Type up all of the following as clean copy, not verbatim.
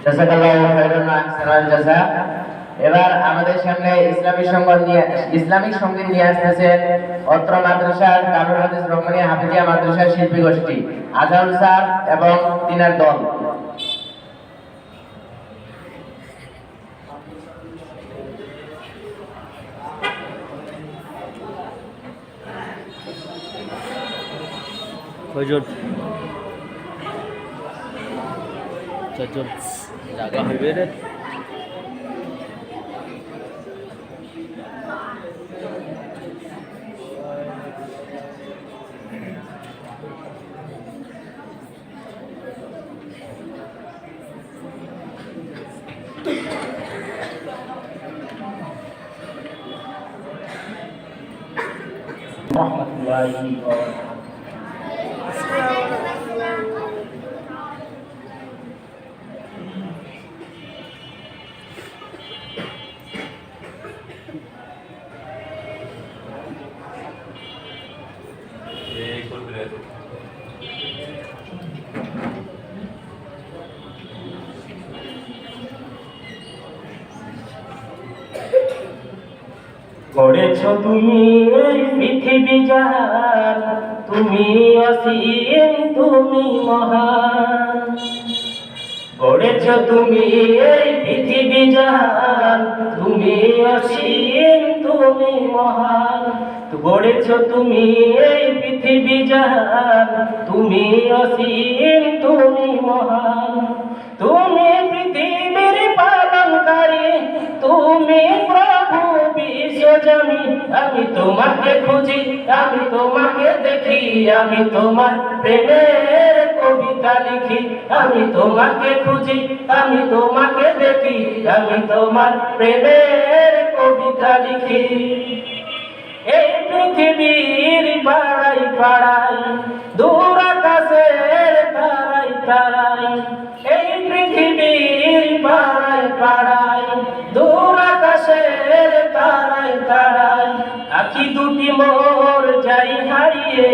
জাযাকাল্লাহু খাইরান ওয়া আহসানাল জাযা। এবার আমাদের সামনে ইসলামিক সঙ্গীত নিয়ে আসতেছেন অত্র মাদ্রাসার দারুল হাদিস রহমানিয়া হাফিজিয়া মাদ্রাসার শিল্পী গোষ্ঠী আজহারুল স্যার এবং তিনার দল। কয়জন? চারজন। জায়গা হইবে রে। রাহমাতুল্লাহি ওয়া করেছ তুমি এই পৃথিবী জাহান, তুমি অসীম তুমি মহান। গড়েছ তুমি এই পৃথিবী জাহান, তুমি অসীম তুমি মহান। গড়েছ তুমি এই পৃথিবী জাহান, তুমি অসীম তুমি মহান। তুমি পৃথিবীর পালনকারী, তুমি প্রভু বিশ্বজামি। আমি তোমাকে খুঁজি, আমি তোমাকে দেখি, আমি তোমার প্রেমের কবিতা লিখি। আমি তোমাকে খুঁজি, আমি তোমাকে দেখি, আমি তোমার প্রেমের কবিতা লিখি। এই পৃথিবীর পাড়াই পাড়াই, দূর আকাশের তারাই তারাই। এই পৃথিবীর পাড়াই পাড়াই, দূর আকাশের তারাই তারাই। আখি দুটি মোর যাই হারিয়ে,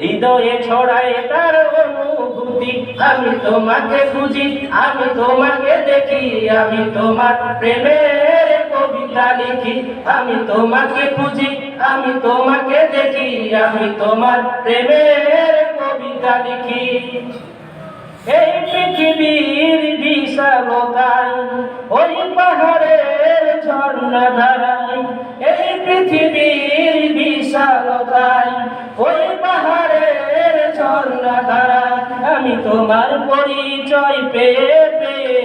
হৃদয়ে ছড়ায় তার অনুভূতি। আমি তোমাকে খুঁজি, আমি তোমাকে দেখি, আমি তোমার প্রেমের কবিতা লিখি। আমি তোমাকে খুঁজি, আমি তোমাকে দেখি, আমি তোমার প্রেমের কবিতা লিখি। এই পৃথিবীর বিশালতায়, ওই পাহাড়ের ঝর্ণা ধারায়। এই পৃথিবীর বিশালতায়, ওই পাহাড়ের ঝর্ণা ধারায়। আমি তোমার পরিচয় পেয়ে পেয়ে,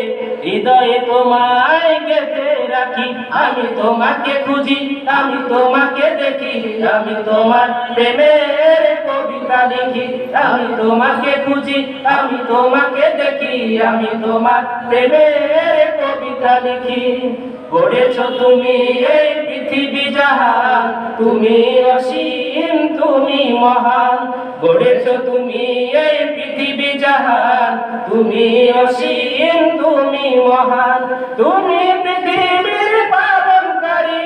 হৃদয়ে তোমায় গেঁথে রাখি। আমি তোমাকে খুঁজি, আমি তোমাকে দেখি, আমি তোমার প্রেমের কবিতা লিখি। আমি তোমাকে খুঁজি, আমি তোমাকে দেখি, আমি তোমার প্রেমের কবিতা লিখি। গড়েছ তুমি এই পৃথিবী জাহান, তুমি অসীম তুমি মহান। গড়েছ তুমি এই পৃথিবী জাহান, তুমি অসীম তুমি মহান। তুমি পৃথিবীর পালনকারী,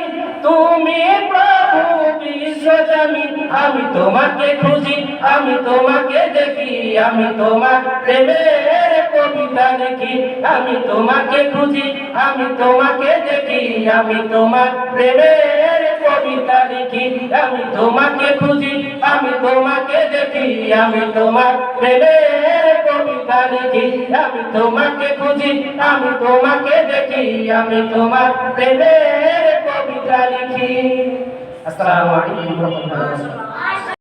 তুমি প্রভু বিশ্বজামি। আমি তোমাকে খুঁজি, আমি তোমাকে দেখি, আমি তোমার প্রেমের কবিতা লিখি। আমি তোমাকে খুঁজি, আমি তোমাকে দেখি, আমি তোমার প্রেমের কবিতা লিখি। আমি তোমাকে খুঁজি, আমি তোমাকে দেখি, আমি তোমার প্রেমের কবিতা লিখি। আমি তোমাকে খুঁজি, আমি তোমাকে দেখি, আমি তোমার প্রেমের কবিতা লিখি। আসসালামু আলাইকুম ওয়া রাহমাতুল্লাহি ওয়া বারাকাতুহু।